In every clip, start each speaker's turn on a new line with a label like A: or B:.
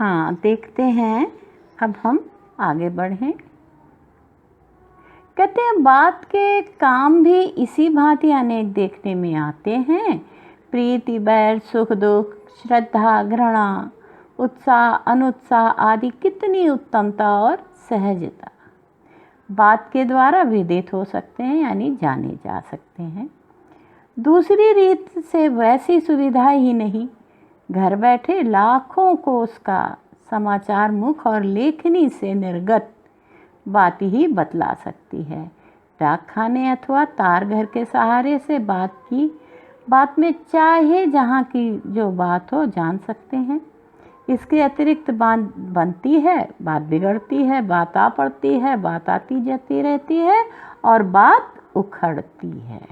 A: हाँ, देखते हैं। अब हम आगे बढ़ें। कहते हैं बात के काम भी इसी भांति अनेक देखने में आते हैं। प्रीति, बैर, सुख दुख, श्रद्धा, घृणा, उत्साह, अनुत्साह आदि कितनी उत्तमता और सहजता बात के द्वारा विदित हो सकते हैं, यानी जाने जा सकते हैं। दूसरी रीत से वैसी सुविधा ही नहीं। घर बैठे लाखों को उसका समाचार मुख और लेखनी से निर्गत बात ही बतला सकती है। डाक खाने अथवा तार घर के सहारे से बात में चाहे जहाँ की जो बात हो जान सकते हैं। इसके अतिरिक्त बात बनती है, बात बिगड़ती है, बात आ पड़ती है, बात आती जाती रहती है और बात उखड़ती है।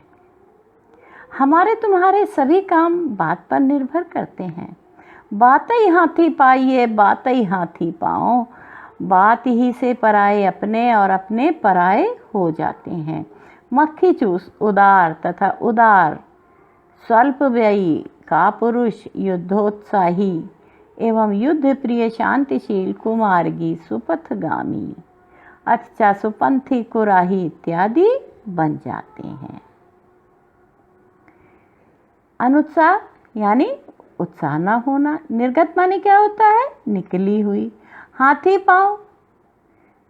A: हमारे तुम्हारे सभी काम बात पर निर्भर करते हैं। बातई हाथी पाइए, बातई हाथी पाओ। बात ही से पराए अपने और अपने पराए हो जाते हैं। मक्खी चूस उदार तथा उदार स्वल्प व्ययी का पुरुष युद्धोत्साही एवं युद्ध प्रिय शांतिशील कुमार्गी सुपथगामी अच्छा सुपंथी कुराही इत्यादि बन जाते हैं। अनुत्साह यानी उत्साह न होना। निर्गत माने क्या होता है? निकली हुई। हाथी पाँव,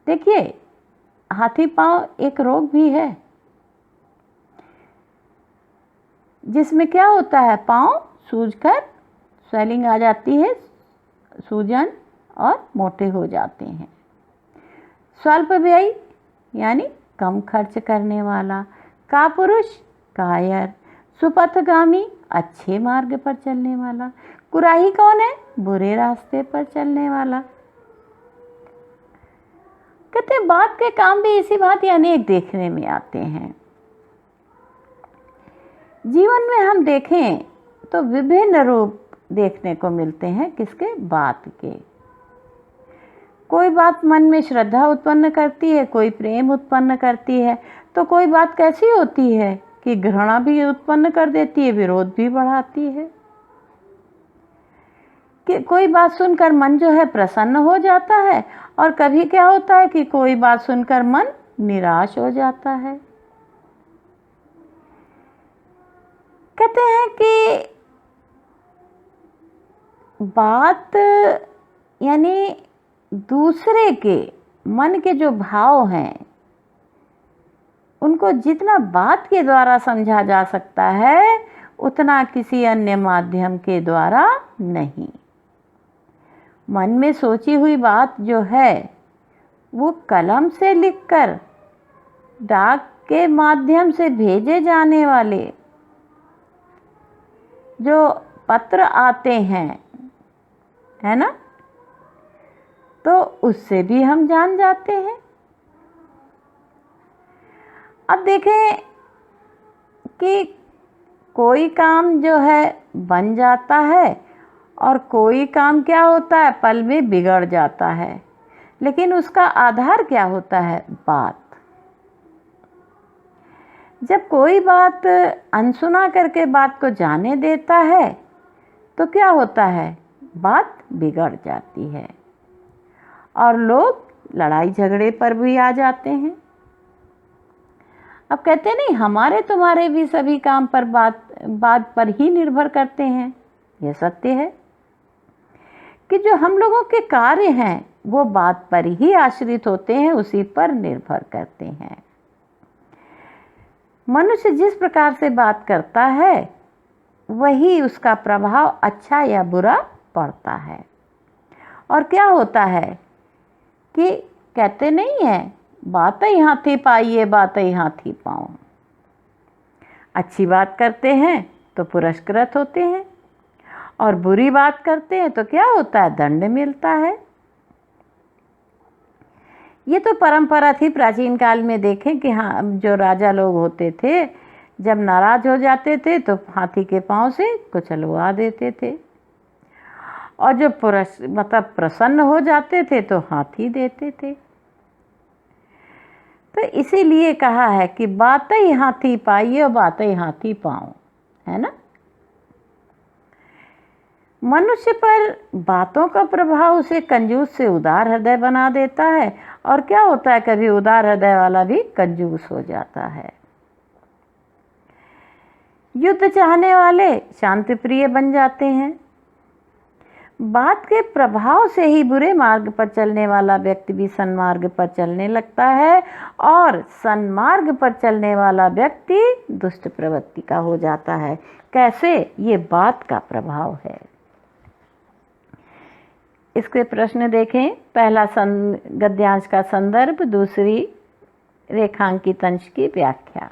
A: देखिए हाथी पाँव एक रोग भी है जिसमें क्या होता है, पाँव सूजकर स्वेलिंग आ जाती है, सूजन और मोटे हो जाते हैं। स्वल्प व्ययी यानी कम खर्च करने वाला। कापुरुष कायर। सुपथगामी अच्छे मार्ग पर चलने वाला। कुराही कौन है? बुरे रास्ते पर चलने वाला। कहते हैं बात के काम भी इसी भांति अनेक देखने में आते हैं। जीवन में हम देखें तो विभिन्न रूप देखने को मिलते हैं। किसके? बात के। कोई बात मन में श्रद्धा उत्पन्न करती है, कोई प्रेम उत्पन्न करती है, तो कोई बात कैसी होती है कि घृणा भी उत्पन्न कर देती है, विरोध भी बढ़ाती है। कि कोई बात सुनकर मन जो है प्रसन्न हो जाता है और कभी क्या होता है कि कोई बात सुनकर मन निराश हो जाता है। कहते हैं कि बात यानी दूसरे के मन के जो भाव हैं उनको जितना बात के द्वारा समझा जा सकता है उतना किसी अन्य माध्यम के द्वारा नहीं। मन में सोची हुई बात जो है वो कलम से लिखकर डाक के माध्यम से भेजे जाने वाले जो पत्र आते हैं, है ना, तो उससे भी हम जान जाते हैं। अब देखें कि कोई काम जो है बन जाता है और कोई काम क्या होता है, पल में बिगड़ जाता है। लेकिन उसका आधार क्या होता है? बात। जब कोई बात अनसुना करके बात को जाने देता है तो क्या होता है? बात बिगड़ जाती है और लोग लड़ाई झगड़े पर भी आ जाते हैं। अब कहते नहीं हमारे तुम्हारे भी सभी काम पर बात पर ही निर्भर करते हैं। यह सत्य है कि जो हम लोगों के कार्य हैं वो बात पर ही आश्रित होते हैं, उसी पर निर्भर करते हैं। मनुष्य जिस प्रकार से बात करता है वही उसका प्रभाव अच्छा या बुरा पड़ता है। और क्या होता है कि कहते नहीं है बातई हाथी पाइए, बातई हाथी पाओ। अच्छी बात करते हैं तो पुरस्कृत होते हैं और बुरी बात करते हैं तो क्या होता है? दंड मिलता है। ये तो परंपरा थी प्राचीन काल में। देखें कि हाँ, जो राजा लोग होते थे जब नाराज हो जाते थे तो हाथी के पांव से कुचलवा देते थे और जो प्रसन्न हो जाते थे तो हाथी देते थे। तो इसीलिए कहा है कि बातई हाथी पाइए और बातई हाथी पाओ, है ना। मनुष्य पर बातों का प्रभाव उसे कंजूस से उदार हृदय बना देता है, और क्या होता है, कभी उदार हृदय वाला भी कंजूस हो जाता है। युद्ध चाहने वाले शांति प्रिय बन जाते हैं। बात के प्रभाव से ही बुरे मार्ग पर चलने वाला व्यक्ति भी सन्मार्ग पर चलने लगता है, और सन्मार्ग पर चलने वाला व्यक्ति दुष्ट प्रवृत्ति का हो जाता है। कैसे? ये बात का प्रभाव है। इसके प्रश्न देखें। पहला गद्यांश का संदर्भ, दूसरी रेखांकित अंश की व्याख्या।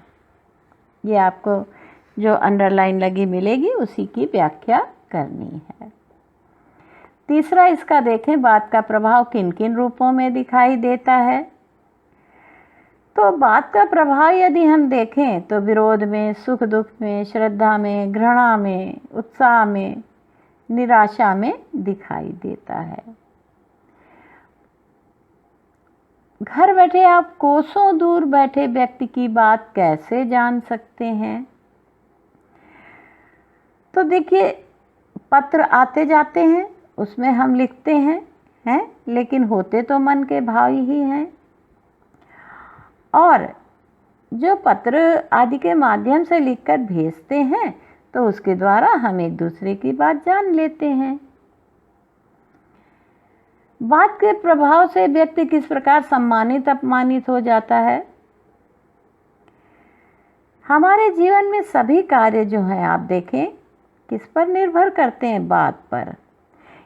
A: ये आपको जो अंडरलाइन लगी मिलेगी उसी की व्याख्या करनी है। तीसरा इसका देखें, बात का प्रभाव किन किन रूपों में दिखाई देता है। तो बात का प्रभाव यदि हम देखें तो विरोध में, सुख दुख में, श्रद्धा में, घृणा में, उत्साह में, निराशा में दिखाई देता है। घर बैठे आप कोसों दूर बैठे व्यक्ति की बात कैसे जान सकते हैं? तो देखिए, पत्र आते जाते हैं, उसमें हम लिखते हैं, लेकिन होते तो मन के भाव ही हैं। और जो पत्र आदि के माध्यम से लिखकर भेजते हैं, तो उसके द्वारा हम एक दूसरे की बात जान लेते हैं। बात के प्रभाव से व्यक्ति किस प्रकार सम्मानित अपमानित हो जाता है। हमारे जीवन में सभी कार्य जो हैं, आप देखें, किस पर निर्भर करते हैं? बात पर।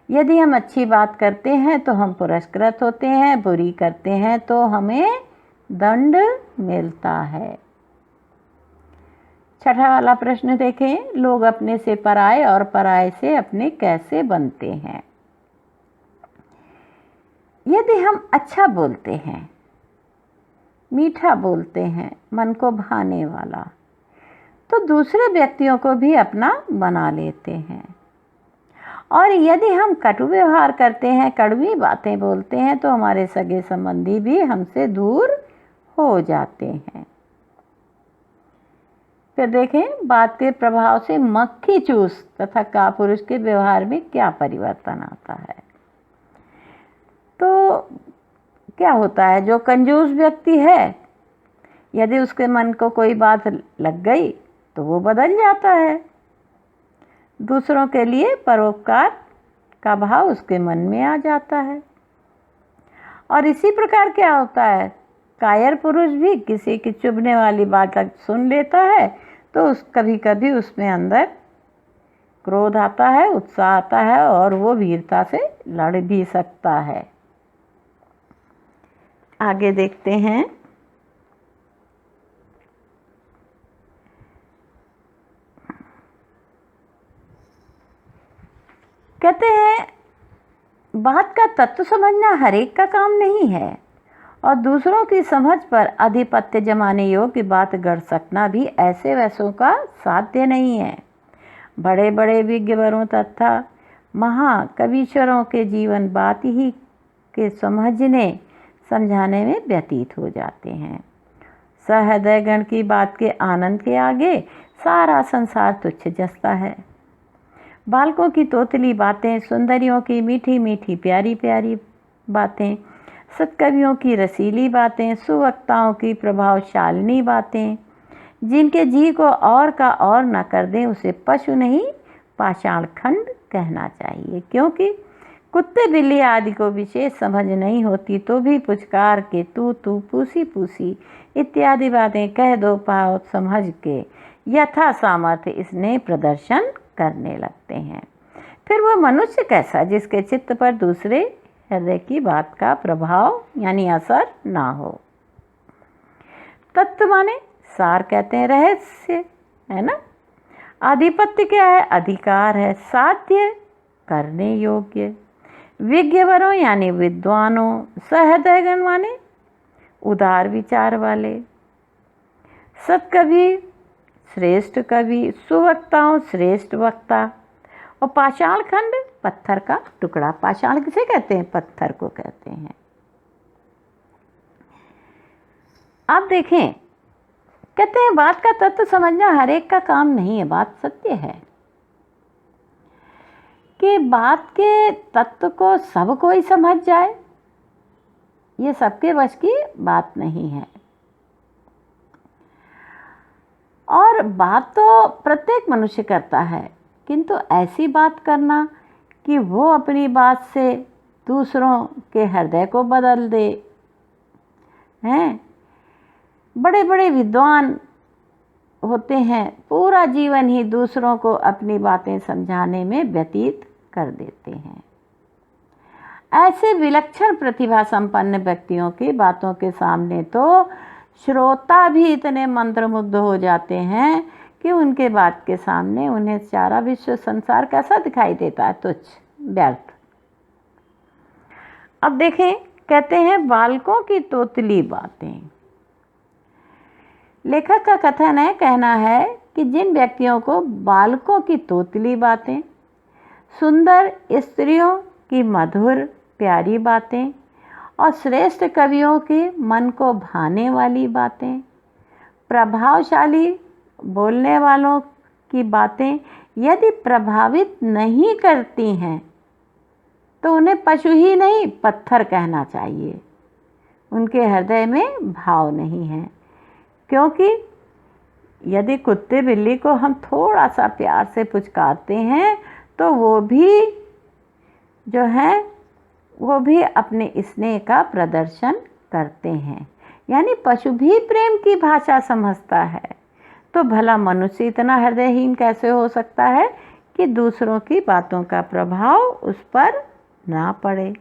A: यदि हम अच्छी बात करते हैं तो हम पुरस्कृत होते हैं, बुरी करते हैं तो हमें दंड मिलता है। छठा वाला प्रश्न देखें, लोग अपने से पराये और पराये से अपने कैसे बनते हैं। यदि हम अच्छा बोलते हैं, मीठा बोलते हैं, मन को भाने वाला, तो दूसरे व्यक्तियों को भी अपना बना लेते हैं। और यदि हम कटु व्यवहार करते हैं, कड़वी बातें बोलते हैं, तो हमारे सगे संबंधी भी हमसे दूर हो जाते हैं। फिर देखें, बात के प्रभाव से मक्खी चूस तथा कापुरुष के व्यवहार में क्या परिवर्तन आता है। तो क्या होता है, जो कंजूस व्यक्ति है, यदि उसके मन को कोई बात लग गई तो वो बदल जाता है। दूसरों के लिए परोपकार का भाव उसके मन में आ जाता है। और इसी प्रकार क्या होता है, कायर पुरुष भी किसी की चुभने वाली बात सुन लेता है तो कभी कभी उसमें अंदर क्रोध आता है, उत्साह आता है, और वो वीरता से लड़ भी सकता है। आगे देखते हैं। कहते हैं, बात का तत्व समझना हर एक का काम नहीं है, और दूसरों की समझ पर आधिपत्य जमाने योग्य बात गढ़ सकना भी ऐसे वैसों का साध्य नहीं है। बड़े बड़े विज्ञवरों तथा महाकवीश्वरों के जीवन बात ही के समझने समझाने में व्यतीत हो जाते हैं। सहृदय गण की बात के आनंद के आगे सारा संसार तुच्छ जसता है। बालकों की तोतली बातें, सुंदरियों की मीठी मीठी प्यारी प्यारी बातें, सत्कवियों की रसीली बातें, सुवक्ताओं की प्रभावशालिनी बातें, जिनके जी को और का और न कर दें, उसे पशु नहीं पाषाण खंड कहना चाहिए। क्योंकि कुत्ते बिल्ली आदि को विशेष समझ नहीं होती तो भी पुचकार के तू तू पूसी पूसी इत्यादि बातें कह दो पाओ समझ के यथा सामर्थ्य स्नेह प्रदर्शन करने लगते हैं। फिर वह मनुष्य कैसा जिसके चित्त पर दूसरे हृदय की बात का प्रभाव यानी असर ना हो। तत्व माने सार कहते हैं, रहस्य है ना। आधिपत्य क्या है? अधिकार है, साध्य करने योग्य। विज्ञवरों यानी विद्वानों, सहृदयगण माने उदार विचार वाले, सत्कवि श्रेष्ठ कवि, सुवक्ताओं श्रेष्ठ वक्ता, और पाषाण खंड पत्थर का टुकड़ा। पाषाण किसे कहते हैं? पत्थर को कहते हैं। आप देखें, कहते हैं बात का तत्व समझना हर एक का काम नहीं है। बात सत्य है। कि बात के तत्व को सब कोई समझ जाए, ये सबके वश की बात नहीं है। और बात तो प्रत्येक मनुष्य करता है, किंतु ऐसी बात करना कि वो अपनी बात से दूसरों के हृदय को बदल दे, हैं। बड़े बड़े विद्वान होते हैं, पूरा जीवन ही दूसरों को अपनी बातें समझाने में व्यतीत कर देते हैं। ऐसे विलक्षण प्रतिभा संपन्न व्यक्तियों की बातों के सामने तो श्रोता भी इतने मंत्रमुग्ध हो जाते हैं कि उनके बात के सामने उन्हें सारा विश्व संसार कैसा दिखाई देता है, तुच्छ, व्यर्थ। अब देखें, कहते हैं बालकों की तोतली बातें। लेखक का कथन है, कहना है कि जिन व्यक्तियों को बालकों की तोतली बातें, सुंदर स्त्रियों की मधुर प्यारी बातें और श्रेष्ठ कवियों के मन को भाने वाली बातें, प्रभावशाली बोलने वालों की बातें यदि प्रभावित नहीं करती हैं तो उन्हें पशु ही नहीं पत्थर कहना चाहिए। उनके हृदय में भाव नहीं है, क्योंकि यदि कुत्ते बिल्ली को हम थोड़ा सा प्यार से पुचकारते हैं तो वो भी अपने स्नेह का प्रदर्शन करते हैं। यानी पशु भी प्रेम की भाषा समझता है, तो भला मनुष्य इतना हृदयहीन कैसे हो सकता है कि दूसरों की बातों का प्रभाव उस पर ना पड़े।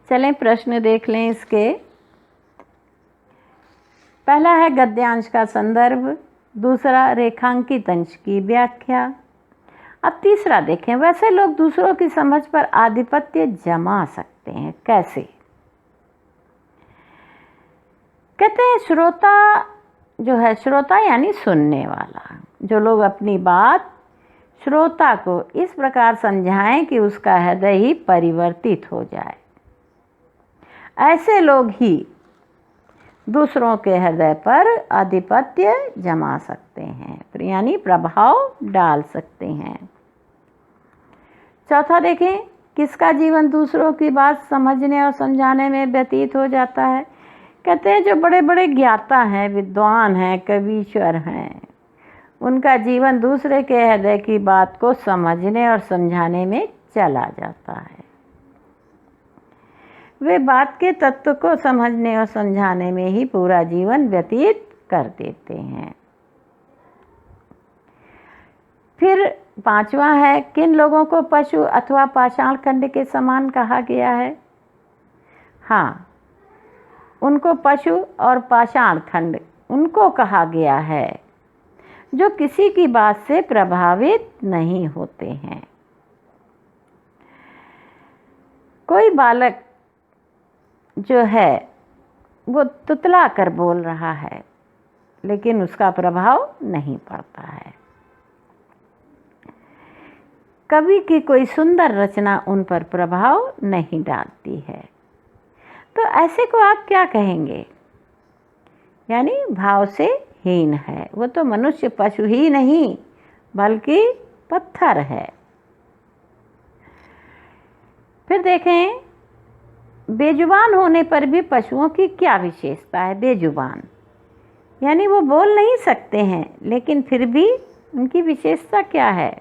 A: चलें प्रश्न देख लें इसके। पहला है गद्यांश का संदर्भ, दूसरा रेखांकित अंश की व्याख्या। अब तीसरा देखें, वैसे लोग दूसरों की समझ पर आधिपत्य जमा सकते हैं, कैसे? कहते हैं श्रोता जो है, श्रोता यानी सुनने वाला, जो लोग अपनी बात श्रोता को इस प्रकार समझाएं कि उसका हृदय ही परिवर्तित हो जाए, ऐसे लोग ही दूसरों के हृदय पर आधिपत्य जमा सकते हैं, यानी प्रभाव डाल सकते हैं। चौथा देखें, किसका जीवन दूसरों की बात समझने और समझाने में व्यतीत हो जाता है? कहते हैं जो बड़े बड़े ज्ञाता हैं, विद्वान हैं, कवीश्वर हैं, उनका जीवन दूसरे के हृदय की बात को समझने और समझाने में चला जाता है। वे बात के तत्व को समझने और समझाने में ही पूरा जीवन व्यतीत कर देते हैं। फिर पांचवा है, किन लोगों को पशु अथवा पाषाण खंड के समान कहा गया है? हाँ, उनको पशु और पाषाण खंड उनको कहा गया है जो किसी की बात से प्रभावित नहीं होते हैं। कोई बालक जो है वो तुतला कर बोल रहा है, लेकिन उसका प्रभाव नहीं पड़ता है। कवि की कोई सुंदर रचना उन पर प्रभाव नहीं डालती है, तो ऐसे को आप क्या कहेंगे? यानी भाव से हीन है। वो तो मनुष्य पशु ही नहीं बल्कि पत्थर है। फिर देखें, बेजुबान होने पर भी पशुओं की क्या विशेषता है? बेजुबान यानी वो बोल नहीं सकते हैं, लेकिन फिर भी उनकी विशेषता क्या है?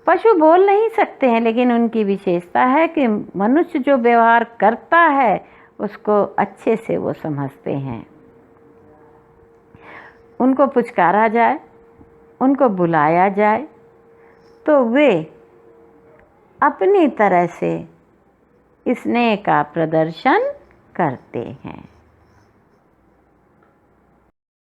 A: पशु बोल नहीं सकते हैं, लेकिन उनकी विशेषता है कि मनुष्य जो व्यवहार करता है उसको अच्छे से वो समझते हैं। उनको पुचकारा जाए, उनको बुलाया जाए तो वे अपनी तरह से स्नेह का प्रदर्शन करते हैं।